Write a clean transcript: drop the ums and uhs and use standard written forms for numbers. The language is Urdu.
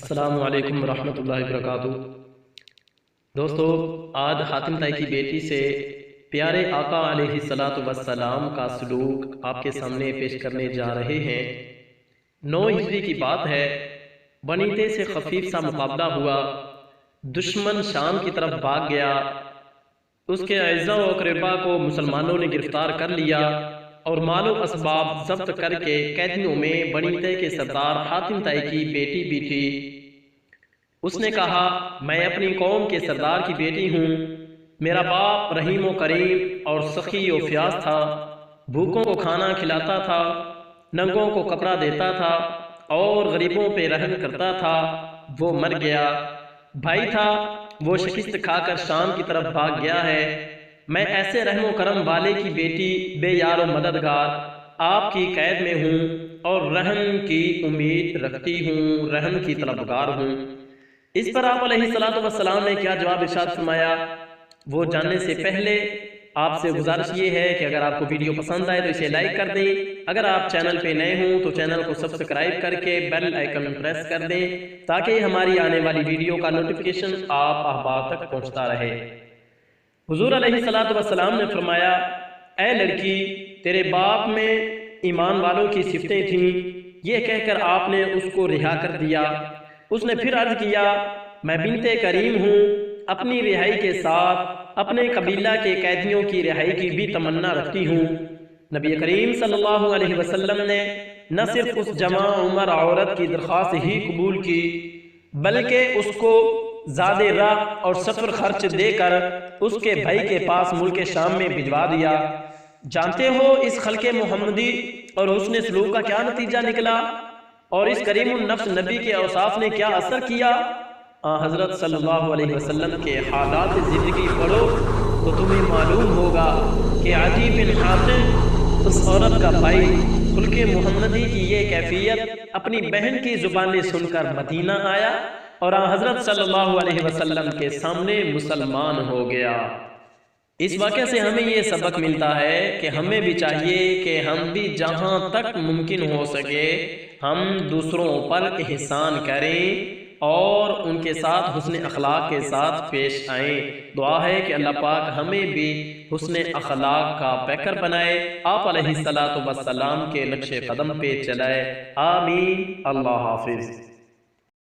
السلام علیکم ورحمۃ اللہ وبرکاتہ۔ دوستو، آج حاتم طائی کی بیٹی سے پیارے آقا علیہ الصلوۃ والسلام کا سلوک آپ کے سامنے پیش کرنے جا رہے ہیں۔ 9 ہجری کی بات ہے، بنی تے سے خفیف سا مقابلہ ہوا، دشمن شام کی طرف بھاگ گیا، اس کے اعزاء و اقربا کو مسلمانوں نے گرفتار کر لیا اور مال و اسباب ضبط کر کے قیدیوں میں بنی تے کے سردار حاتم طائی کی بیٹی بھی تھی۔ اس نے کہا، میں اپنی قوم کے سردار کی بیٹی ہوں، میرا باپ رحیم و کریم اور سخی و فیاض تھا، بھوکوں کو کھانا کھلاتا تھا، ننگوں کو کپڑا دیتا تھا اور غریبوں پہ رحم کرتا تھا، وہ مر گیا۔ بھائی تھا، وہ شکست کھا کر شام کی طرف بھاگ گیا ہے۔ میں ایسے رحم و کرم والے کی بیٹی، بے یار و مددگار، آپ کی قید میں ہوں اور رحم کی امید رکھتی ہوں، رحم کی طلبگار ہوں۔ اس پر آپ علیہ الصلوۃ والسلام نے کیا جواب ارشاد فرمایا، وہ جاننے سے پہلے آپ سے گزارش یہ ہے کہ اگر آپ کو ویڈیو پسند آئے تو اسے لائک کر دیں، اگر آپ چینل پہ نئے ہوں تو چینل کو سبسکرائب کر کے بیل آئیکن پریس کر دیں تاکہ ہماری آنے والی ویڈیو کا نوٹیفیکیشن آپ احباب تک پہنچتا رہے۔ حضور علیہ الصلوۃ والسلام نے فرمایا، اے لڑکی، تیرے باپ میں ایمان والوں کی صفتیں تھیں، یہ کہہ کر آپ نے اس کو رہا کر دیا۔ اس نے پھر عرض کیا، میں بنت کریم ہوں، اپنی رہائی کے ساتھ اپنے قبیلہ کے قیدیوں کی رہائی کی بھی تمنا رکھتی ہوں۔ نبی کریم صلی اللہ علیہ وسلم نے نہ صرف اس جوان عمر عورت کی درخواست ہی قبول کی بلکہ اس کو زاد راہ اور سفر خرچ دے کر اس کے بھائی کے پاس ملک شام میں بھجوا دیا۔ جانتے ہو اس خلق محمدی اور حسن سلوک کا کیا نتیجہ نکلا اور اس کریم النفس نبی کے اوصاف نے کیا اثر کیا؟ حضرت صلی اللہ علیہ وسلم کے حالات زندگی پڑھو تو تمہیں معلوم ہوگا کہ عدی بن حاتم اس عورت کا بھائی خلق محمدی کی یہ کیفیت اپنی بہن کی زبانیں سن کر مدینہ آیا اور حضرت صلی اللہ علیہ وسلم کے سامنے مسلمان ہو گیا۔ اس واقعہ سے ہمیں یہ سبق ملتا ہے کہ ہمیں بھی چاہیے کہ ہم بھی جہاں تک ممکن ہو سکے ہم دوسروں پر احسان کریں اور ان کے ساتھ حسن اخلاق کے ساتھ پیش آئیں۔ دعا ہے کہ اللہ پاک ہمیں بھی حسن اخلاق کا پیکر بنائے، آپ علیہ الصلوۃ والسلام کے نقش قدم پہ چلائے۔ آمین۔ اللہ حافظ۔